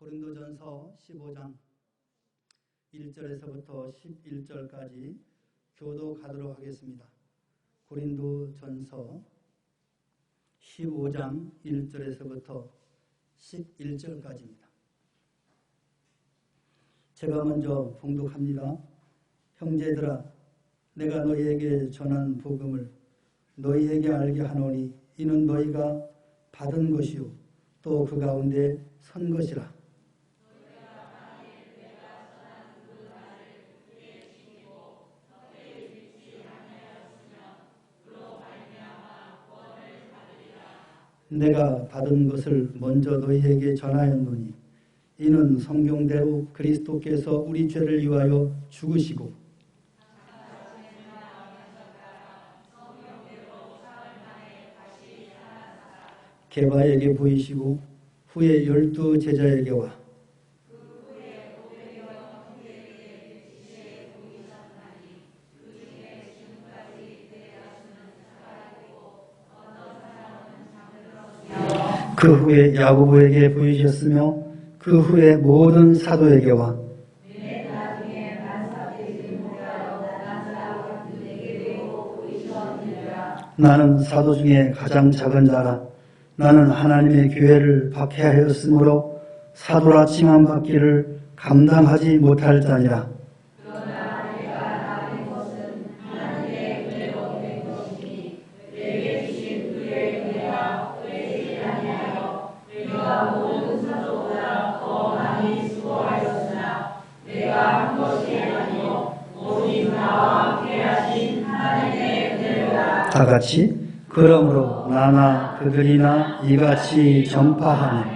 고린도전서 15장 1절에서부터 11절까지 교도가도록 하겠습니다. 고린도전서 15장 1절에서부터 11절까지입니다. 제가 먼저 봉독합니다. 형제들아, 내가 너희에게 전한 복음을 너희에게 알게 하노니 이는 너희가 받은 것이요 또 그 가운데 선 것이라. 내가 받은 것을 먼저 너희에게 전하였노니 이는 성경대로 그리스도께서 우리 죄를 위하여 죽으시고 게바에게 보이시고 후에 12 제자에게와 그 후에 야고보에게 보이셨으며 그 후에 모든 사도에게와 나는 사도 중에 가장 작은 자라. 나는 하나님의 교회를 박해하였으므로 사도라 칭함받기를 감당하지 못할 자니라. 다 같이 그러므로 나나 그들이나 이같이 전파하니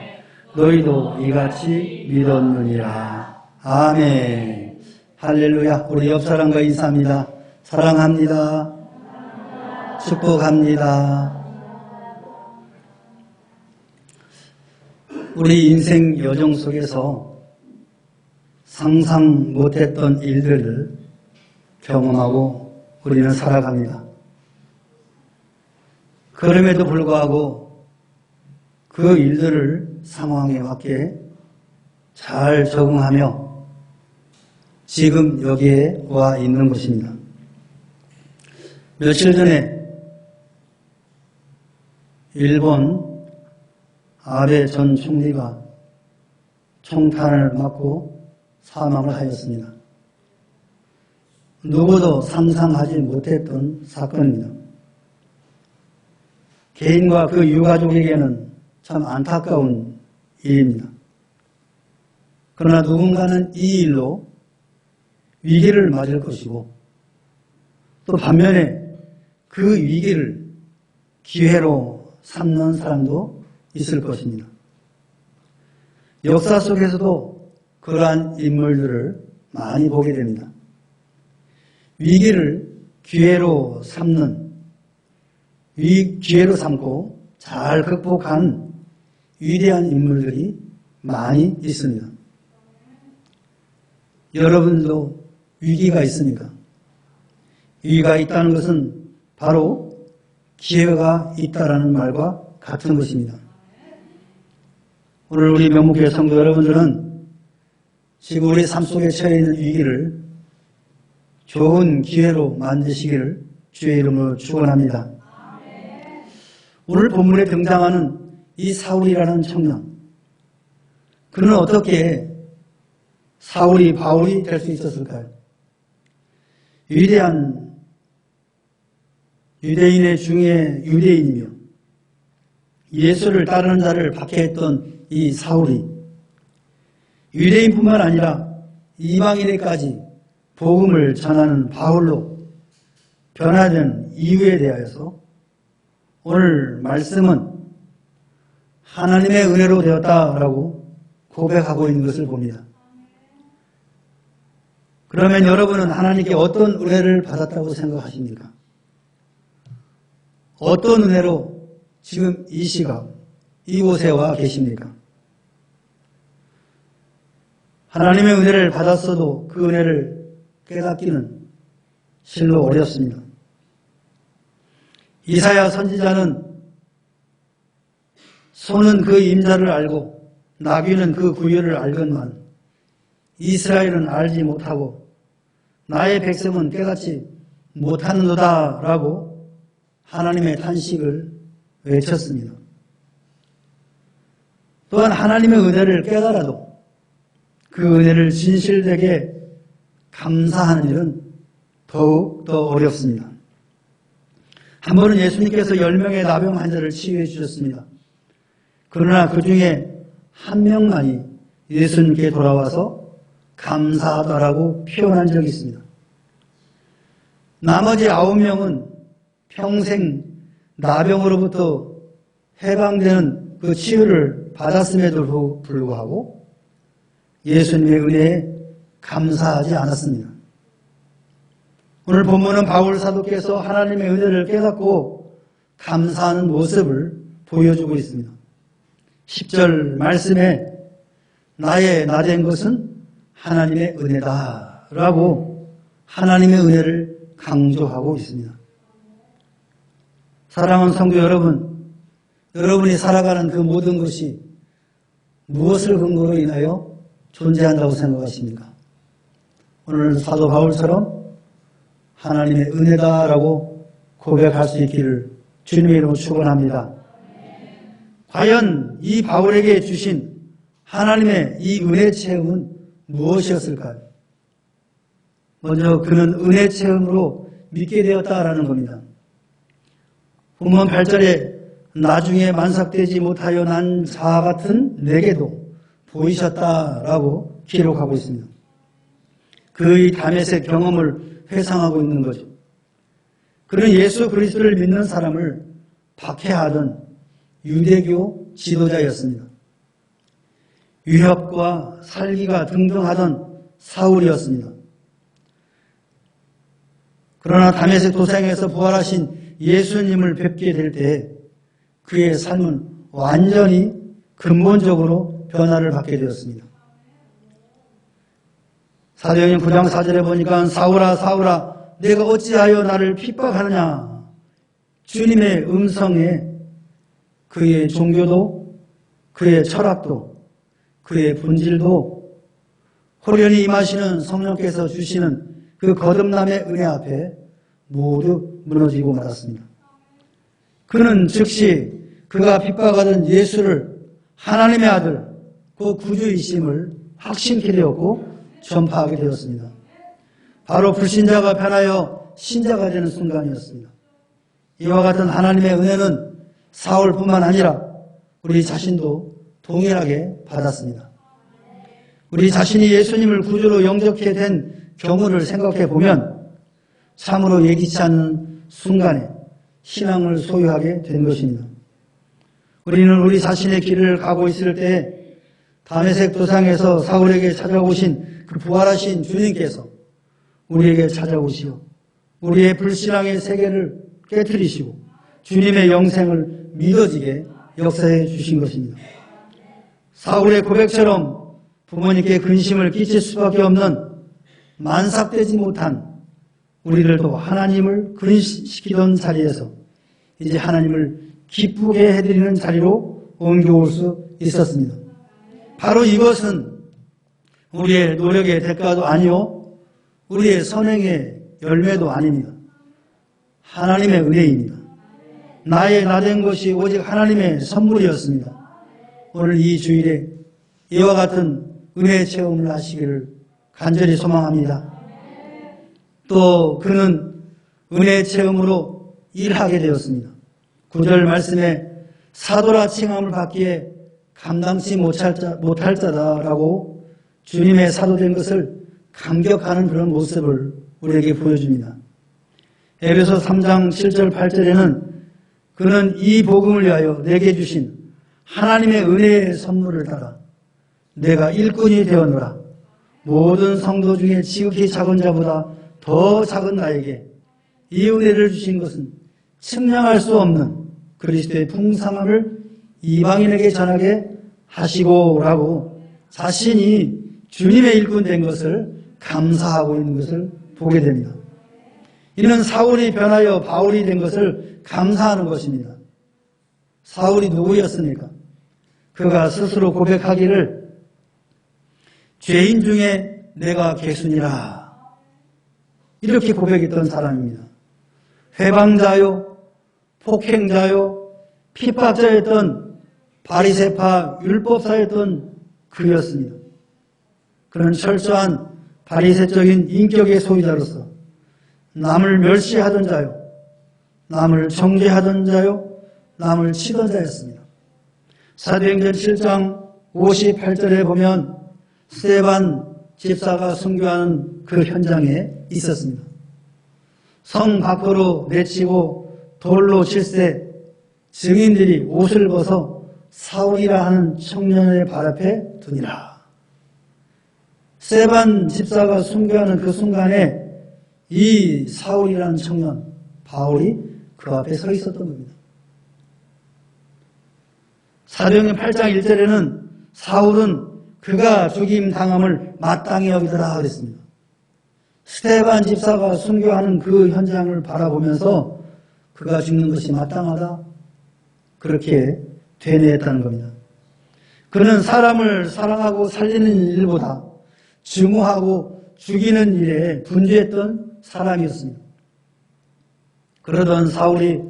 너희도 이같이 믿었느니라. 아멘. 할렐루야. 우리 옆 사람과 인사합니다. 사랑합니다. 축복합니다. 우리 인생 여정 속에서 상상 못했던 일들을 경험하고 우리는 살아갑니다. 그럼에도 불구하고 그 일들을 상황에 맞게 잘 적응하며 지금 여기에 와 있는 것입니다. 며칠 전에 일본 아베 전 총리가 총탄을 맞고 사망을 하였습니다. 누구도 상상하지 못했던 사건입니다. 개인과 그 유가족에게는 참 안타까운 일입니다. 그러나 누군가는 이 일로 위기를 맞을 것이고 또 반면에 그 위기를 기회로 삼는 사람도 있을 것입니다. 역사 속에서도 그러한 인물들을 많이 보게 됩니다. 위기를 기회로 삼고 잘 극복한 위대한 인물들이 많이 있습니다. 여러분도 위기가 있습니까? 위기가 있다는 것은 바로 기회가 있다라는 말과 같은 것입니다. 오늘 우리 명목교회 성도 여러분들은 지금 우리 삶 속에 처해 있는 위기를 좋은 기회로 만드시기를 주의 이름으로 축원합니다. 오늘 본문에 등장하는 이 사울이라는 청년, 그는 어떻게 사울이 바울이 될 수 있었을까요? 위대한 유대인의 중에 유대인이며 예수를 따르는 자를 박해했던 이 사울이 유대인뿐만 아니라 이방인에까지 복음을 전하는 바울로 변화된 이유에 대하여서 오늘 말씀은 하나님의 은혜로 되었다라고 고백하고 있는 것을 봅니다. 그러면 여러분은 하나님께 어떤 은혜를 받았다고 생각하십니까? 어떤 은혜로 지금 이 시각, 이곳에 와 계십니까? 하나님의 은혜를 받았어도 그 은혜를 깨닫기는 실로 어렵습니다. 이사야 선지자는 손은 그 임자를 알고 나귀는 그 구별을 알건만 이스라엘은 알지 못하고 나의 백성은 깨닫지 못하는도다 라고 하나님의 탄식을 외쳤습니다. 또한 하나님의 은혜를 깨달아도 그 은혜를 진실되게 감사하는 일은 더욱 더 어렵습니다. 한 번은 예수님께서 10명의 나병 환자를 치유해 주셨습니다. 그러나 그 중에 한 명만이 예수님께 돌아와서 감사하다라고 표현한 적이 있습니다. 나머지 9명은 평생 나병으로부터 해방되는 그 치유를 받았음에도 불구하고 예수님의 은혜에 감사하지 않았습니다. 오늘 본문은 바울 사도께서 하나님의 은혜를 깨닫고 감사하는 모습을 보여주고 있습니다. 10절 말씀에 나의 나된 것은 하나님의 은혜다 라고 하나님의 은혜를 강조하고 있습니다. 사랑하는 성도 여러분, 여러분이 살아가는 그 모든 것이 무엇을 근거로 인하여 존재한다고 생각하십니까? 오늘 사도 바울처럼 하나님의 은혜다라고 고백할 수 있기를 주님의 이름으로 축원합니다. 과연 이 바울에게 주신 하나님의 이 은혜 체험은 무엇이었을까요? 먼저 그는 은혜 체험으로 믿게 되었다라는 겁니다. 본문 8절에 나중에 만삭되지 못하여 난 자 같은 내게도 보이셨다라고 기록하고 있습니다. 그의 다메섹 경험을 회상하고 있는 거죠. 그는 예수 그리스도를 믿는 사람을 박해하던 유대교 지도자였습니다. 유협과 살기가 등등하던 사울이었습니다. 그러나 다메섹 도상에서 부활하신 예수님을 뵙게 될 때 그의 삶은 완전히 근본적으로 변화를 받게 되었습니다. 사도행전 9장 4절에 보니까 사울아 사울아 내가 어찌하여 나를 핍박하느냐. 주님의 음성에 그의 종교도 그의 철학도 그의 본질도 호련히 임하시는 성령께서 주시는 그 거듭남의 은혜 앞에 모두 무너지고 말았습니다. 그는 즉시 그가 핍박하던 예수를 하나님의 아들, 그 구주이심을 확신케 되었고 전파하게 되었습니다. 바로 불신자가 변하여 신자가 되는 순간이었습니다. 이와 같은 하나님의 은혜는 사울뿐만 아니라 우리 자신도 동일하게 받았습니다. 우리 자신이 예수님을 구주로 영접하게 된 경우를 생각해 보면 참으로 예기치 않은 순간에 신앙을 소유하게 된 것입니다. 우리는 우리 자신의 길을 가고 있을 때 다메섹 도상에서 사울에게 찾아오신 그 부활하신 주님께서 우리에게 찾아오시어 우리의 불신앙의 세계를 깨트리시고 주님의 영생을 믿어지게 역사해 주신 것입니다. 사울의 고백처럼 부모님께 근심을 끼칠 수밖에 없는 만삭되지 못한 우리들도 하나님을 근심시키던 자리에서 이제 하나님을 기쁘게 해드리는 자리로 옮겨올 수 있었습니다. 바로 이것은 우리의 노력의 대가도 아니요 우리의 선행의 열매도 아닙니다. 하나님의 은혜입니다. 나의 나된 것이 오직 하나님의 선물이었습니다. 오늘 이 주일에 이와 같은 은혜의 체험을 하시기를 간절히 소망합니다. 또 그는 은혜의 체험으로 일하게 되었습니다. 9절 말씀에 사도라 칭함을 받기에 감당치 못할 자다라고 주님의 사도된 것을 감격하는 그런 모습을 우리에게 보여줍니다. 에베소 3장 7절 8절에는 그는 이 복음을 위하여 내게 주신 하나님의 은혜의 선물을 따라 내가 일꾼이 되었노라. 모든 성도 중에 지극히 작은 자보다 더 작은 나에게 이 은혜를 주신 것은 측량할 수 없는 그리스도의 풍성함을 이방인에게 전하게 하시고라고 자신이 주님의 일꾼 된 것을 감사하고 있는 것을 보게 됩니다. 이는 사울이 변하여 바울이 된 것을 감사하는 것입니다. 사울이 누구였습니까? 그가 스스로 고백하기를 죄인 중에 내가 개순이라 이렇게 고백했던 사람입니다. 회방자요, 폭행자요, 핍박자였던 바리새파 율법사였던 그였습니다. 그는 철저한 바리새적인 인격의 소유자로서 남을 멸시하던 자요, 남을 정죄하던 자요, 남을 치던 자였습니다. 사도행전 7장 58절에 보면 스데반 집사가 순교하는 그 현장에 있었습니다. 성 밖으로 내치고 돌로 칠세 증인들이 옷을 벗어 사울이라 하는 청년의 발 앞에 두니라. 스데반 집사가 순교하는 그 순간에 이 사울이라는 청년 바울이 그 앞에 서 있었던 겁니다. 사도행전 8장 1절에는 사울은 그가 죽임 당함을 마땅히 여기더라 그랬습니다. 스데반 집사가 순교하는 그 현장을 바라보면서 그가 죽는 것이 마땅하다 그렇게 되뇌했다는 겁니다. 그는 사람을 사랑하고 살리는 일보다 증오하고 죽이는 일에 분주했던 사람이었습니다. 그러던 사울이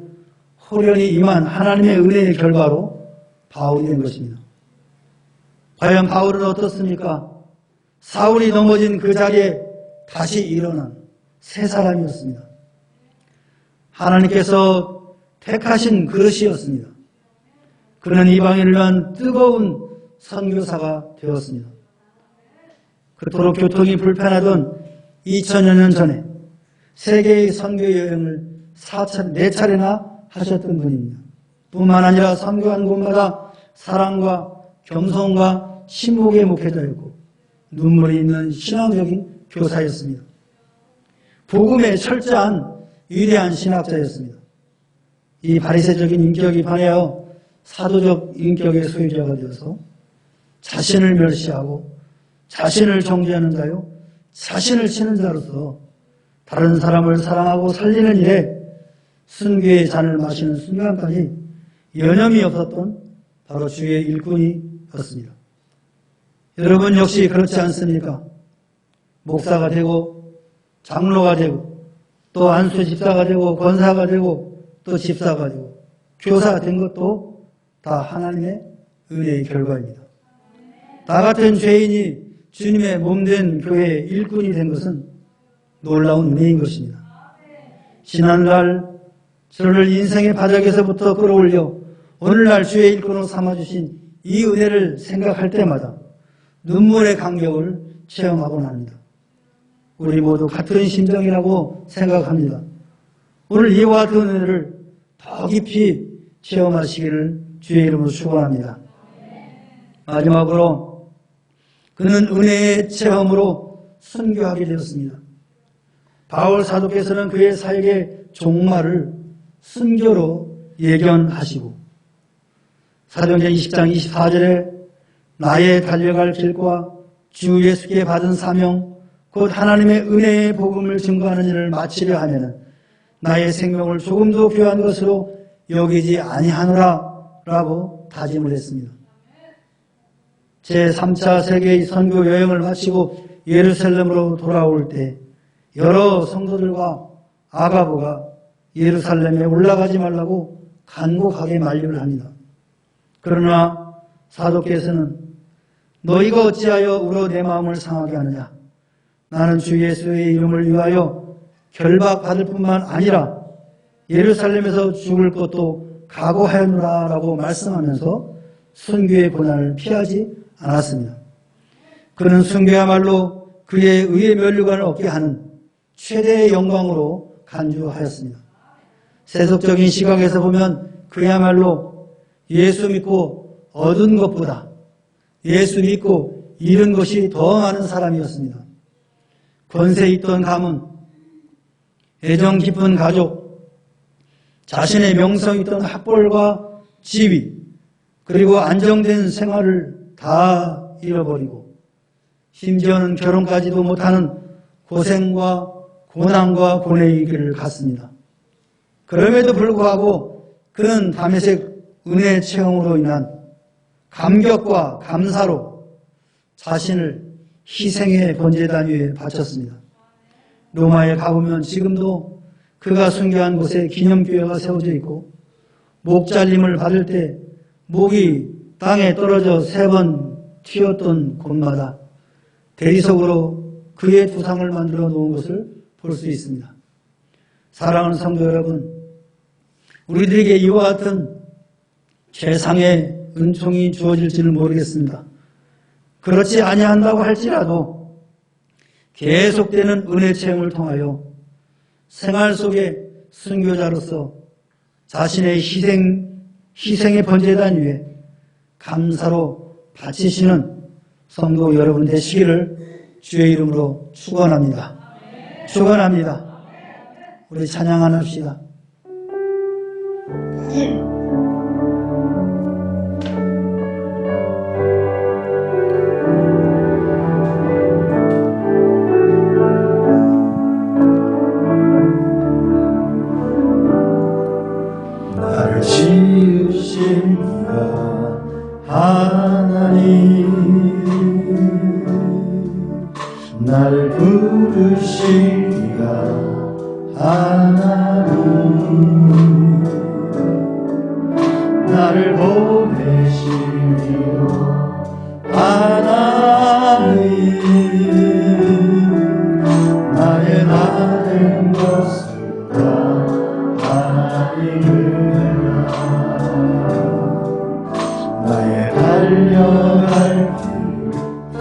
호련히 임한 하나님의 은혜의 결과로 바울이 된 것입니다. 과연 바울은 어떻습니까? 사울이 넘어진 그 자리에 다시 일어난 새 사람이었습니다. 하나님께서 택하신 그릇이었습니다. 그는 이방인을 위한 뜨거운 선교사가 되었습니다. 그토록 교통이 불편하던 2000여 년 전에 세계의 선교 여행을 4차례나 하셨던 분입니다. 뿐만 아니라 선교한 곳마다 사랑과 겸손과 신복의 목회자였고 눈물이 있는 신앙적인 교사였습니다. 복음에 철저한 위대한 신학자였습니다. 이 바리새적인 인격이 반해하여 사도적 인격의 소유자가 되어서 자신을 멸시하고 자신을 정죄하는 자요, 자신을 치는 자로서 다른 사람을 사랑하고 살리는 일에 순교의 잔을 마시는 순간까지 여념이 없었던 바로 주의 일꾼이었습니다. 여러분 역시 그렇지 않습니까? 목사가 되고 장로가 되고 또 안수 집사가 되고 권사가 되고 또 집사가 되고 교사가 된 것도 다 하나님의 은혜의 결과입니다. 나 같은 죄인이 주님의 몸된 교회의 일꾼이 된 것은 놀라운 은혜인 것입니다. 지난날 저를 인생의 바닥에서부터 끌어올려 오늘날 주의 일꾼으로 삼아주신 이 은혜를 생각할 때마다 눈물의 감격을 체험하곤 합니다. 우리 모두 같은 심정이라고 생각합니다. 오늘 이와 같은 은혜를 더 깊이 체험하시기를 주의 이름으로 축원합니다. 마지막으로 그는 은혜의 체험으로 순교하게 되었습니다. 바울 사도께서는 그의 사역의 종말을 순교로 예견하시고 사도행전 20장 24절에 나의 달려갈 길과 주 예수께 받은 사명 곧 하나님의 은혜의 복음을 증거하는 일을 마치려 하면은 나의 생명을 조금도 귀한 것으로 여기지 아니하노라 라고 다짐을 했습니다. 제3차 세계의 선교 여행을 마치고 예루살렘으로 돌아올 때 여러 성도들과 아가보가 예루살렘에 올라가지 말라고 간곡하게 만류를 합니다. 그러나 사도께서는 너희가 어찌하여 울어 내 마음을 상하게 하느냐? 나는 주 예수의 이름을 위하여 결박받을 뿐만 아니라 예루살렘에서 죽을 것도 각오하였노라 라고 말씀하면서 순교의 고난을 피하지 않았습니다. 그는 순교야말로 그의 의의 면류관을 얻게 하는 최대의 영광으로 간주하였습니다. 세속적인 시각에서 보면 그야말로 예수 믿고 얻은 것보다 예수 믿고 잃은 것이 더 많은 사람이었습니다. 권세 있던 가문, 애정 깊은 가족, 자신의 명성 있던 학벌과 지위, 그리고 안정된 생활을 다 잃어버리고 심지어는 결혼까지도 못하는 고생과 고난과 고뇌의 길을 갔습니다. 그럼에도 불구하고 그는 다메섹 은혜 체험으로 인한 감격과 감사로 자신을 희생의 번제단 위에 바쳤습니다. 로마에 가보면 지금도 그가 순교한 곳에 기념교회가 세워져 있고, 목 잘림을 받을 때 목이 땅에 떨어져 3번 튀었던 곳마다 대리석으로 그의 두상을 만들어 놓은 것을 볼 수 있습니다. 사랑하는 성도 여러분, 우리들에게 이와 같은 최상의 은총이 주어질지는 모르겠습니다. 그렇지 아니한다고 할지라도 계속되는 은혜 체험을 통하여 생활 속의 순교자로서 자신의 희생의 번제단 위에 감사로 바치시는 성도 여러분 되시기를 주의 이름으로 축원합니다. 축원합니다. 우리 찬양 하나 합시다. 나를 지으신 이가 하나님, 나를 부르신 이가 하나님, 나를 보내신 이요 하나님, 나의 나된 것을 다 하나님을 나의 달려갈 길 더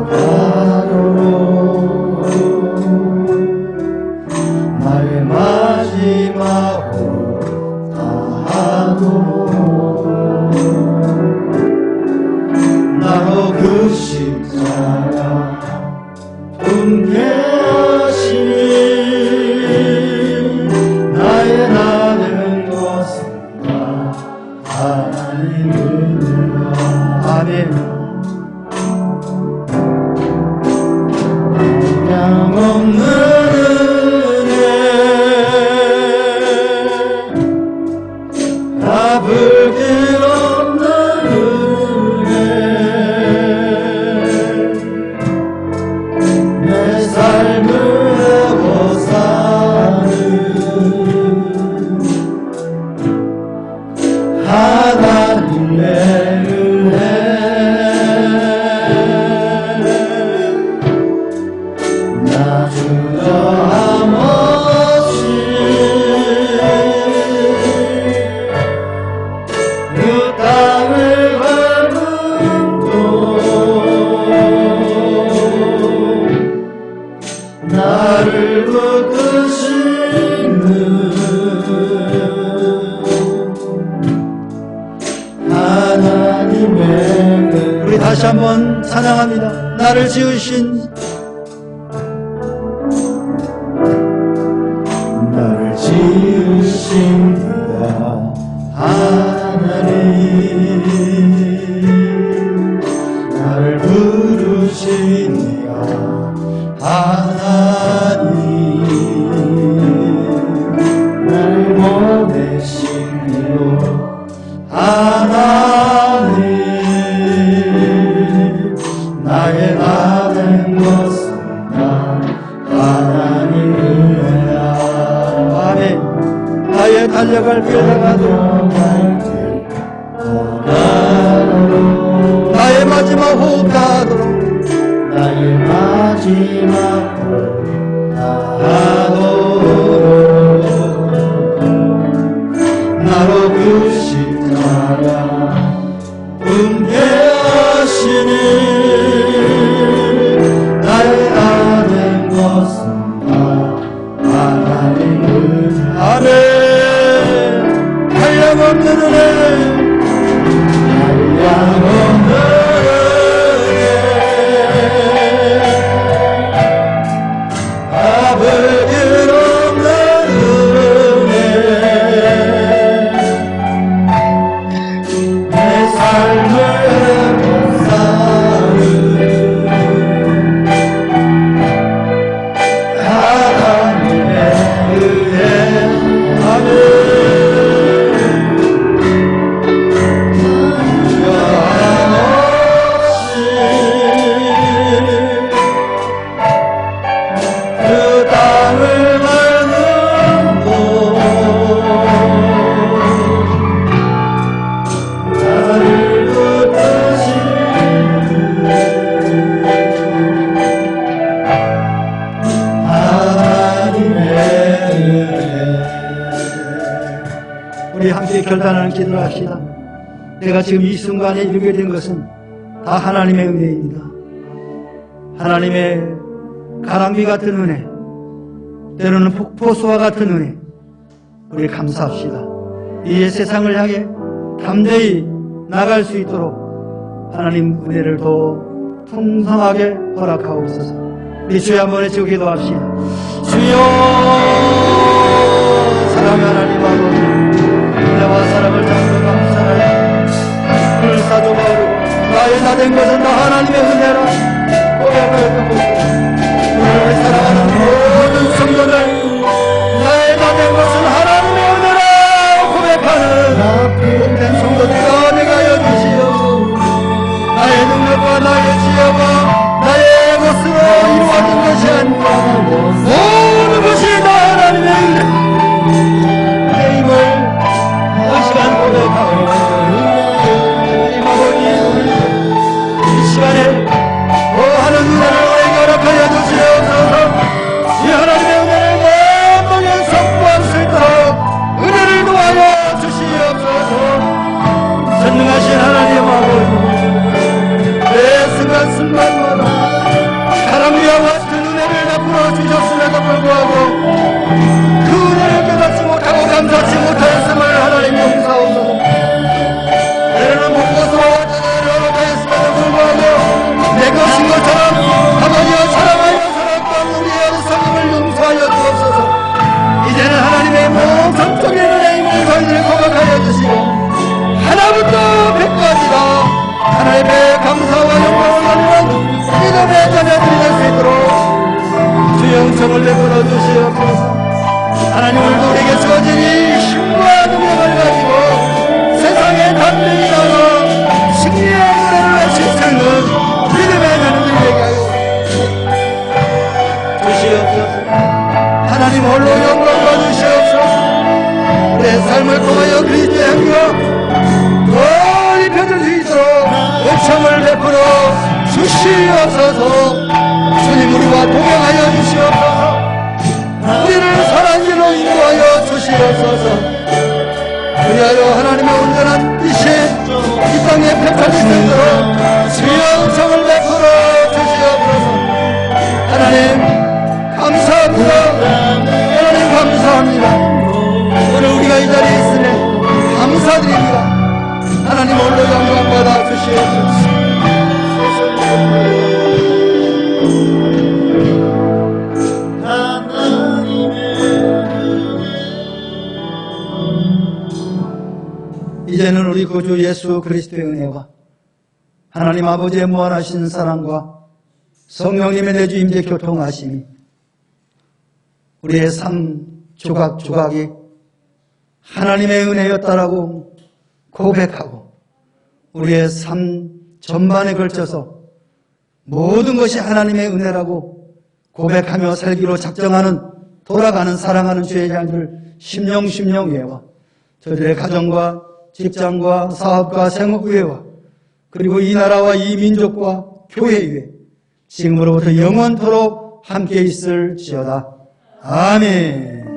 가도록 나의 마지막으로 다하도록 나로 그 십자가 품게 하시니 나의 나는 것은 다 하나님을 아멘. 없는 은혜 갚을 길 없는 은혜 내 삶을 하고 사는 하나님의 은혜 나 주저함 없이 그 땅을 밟음도 나를 붙드시는 하나님의 우리 다시 한번 찬양합니다. 나를 지으신 나를 지으신 이가 하나님, 나를 부르신 이가 하나님, 나를 보내신 이요 하나님, 나의 나된 것은 다 하나님을 나의 달려갈 길 다가도록 나의 마지막 호흡 다하도록 나의 마지막 호흡 다하도록 나로 그 십자가 품게 하시니 나의 나된 것은 다 하나님을 아멘. 한량없는 은혜, 한량없는 은혜 함께 결단하는 기도를 합시다. 내가 지금 이 순간에 이르게 된 것은 다 하나님의 은혜입니다. 하나님의 가랑비 같은 은혜, 때로는 폭포수와 같은 은혜, 우리 감사합시다. 이 세상을 향해 담대히 나갈 수 있도록 하나님 은혜를 더 풍성하게 허락하옵소서. 우리 주여 한번 외치고 기도합시다. 주여, 사랑의 하나님 아버지, 은혜와 사랑을 잠깐 감사하여 오늘 사도가 오르고 나의 다 된 것은 다 하나님의 은혜라 고백하였던 것입니다. 오늘 사랑하는 모든 성도들, 나의 다 된 것은 하나님의 은혜라 고백하는 복된 성도들과 내가 여주시옵소서. 나의 능력과 나의 지혜와 나의 것으로 이루어진 것이 아니라 모든 것이 다 하나님의 은혜, 내 힘을 이 시간 고백하고 하나님 아버지, 이 시간에 하는 은혜를 우리에게 허락하여 주시옵소서. 이 하나님의 은혜를 모든 선포할 수 있도록 은혜를 도와여 주시옵소서. 전능하신 하나님 아버지, 내 순간순간마다 가랑비와 같은 은혜를 베풀어 주셨음에도 불구하고 그 은혜를 깨닫지 못하고 감사치 못하였음을 하나님 용서하옵소서. 때로는 목고수와 와자를 못하였음에도 불구하고 내 것인 것처럼 아버지와 사랑하여 살았던 우리의 어리석음을 용서하여 주옵소서. 이제는 하나님의 모성적인 은혜임을 저희들이 고백하여 주시고 하나부터 백까지다 하나님의 감사와 영광을 받는 믿음의 자녀들이 될 수 있도록 주의 은총을 베풀어 주시옵소서. 하나님, 오늘도 우리에게 주어진 이 힘과 능력을 가지고 세상에 담대히 나가 승리의 노래를 외칠 수 있는 믿음의 자녀들이 되게 하여 주시옵소서. 하나님 홀로 영광 받으시옵소서. 내 삶을 통하여 그리스도의 행위가 더 입혀질 수 있도록 은총을 베풀어 주시옵소서. 주님, 우리와 동행하여 주시옵소서. 우리를 선한 길로 인도하여 주시옵소서. 그리하여 하나님의 온전한 뜻이 이 땅에 펼쳐질 수 있도록 주의 은총을 베풀어 주시옵소서. 하나님 감사합니다. 하나님 감사합니다. 오늘 우리가 이 자리에 있으니 감사드립니다. 하나님 홀로 영광 받아 주시옵소서. 이제는 우리 구주 예수 그리스도의 은혜와 하나님 아버지의 무한하신 사랑과 성령님의 내주 임재 교통하심이 우리의 삶 조각조각이 하나님의 은혜였다라고 고백하고 우리의 삶 전반에 걸쳐서 모든 것이 하나님의 은혜라고 고백하며 살기로 작정하는 돌아가는 사랑하는 주의 자녀들 심령예와 저들의 가정과 직장과 사업과 생업의회와 그리고 이 나라와 이 민족과 교회 위에 지금으로부터 영원토록 함께 있을지어다. 아멘.